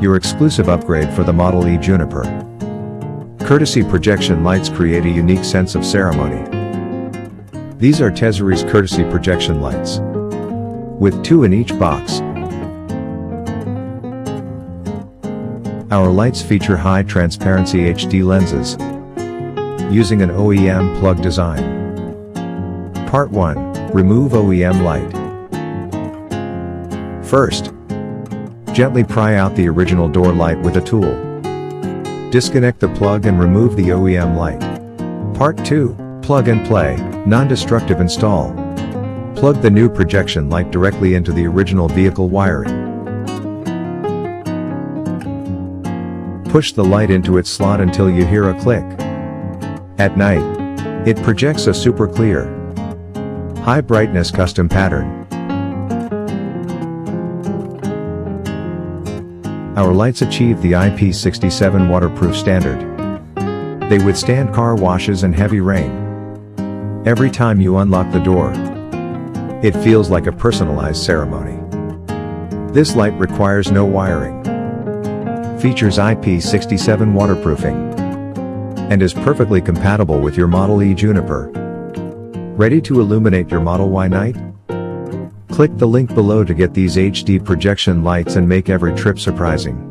your exclusive upgrade for the Model E Juniper. Courtesy projection lights create a unique sense of ceremony. These are Tesery's courtesy projection lights, with 2 in each box. Our lights feature high transparency HD lenses, using an OEM plug design. Part 1. Remove OEM light. First, gently pry out the original door light with a tool. Disconnect the plug and remove the OEM light. Part 2. Plug and play, non-destructive install. Plug the new projection light directly into the original vehicle wiring. Push the light into its slot until you hear a click. At night, it projects a super clear, high brightness custom pattern. Our lights achieve the IP67 waterproof standard. They withstand car washes and heavy rain. Every time you unlock the door, it feels like a personalized ceremony. This light requires no wiring, features IP67 waterproofing, and is perfectly compatible with your Model E Juniper. Ready to illuminate your Model Y night? Click the link below to get these HD projection lights and make every trip surprising.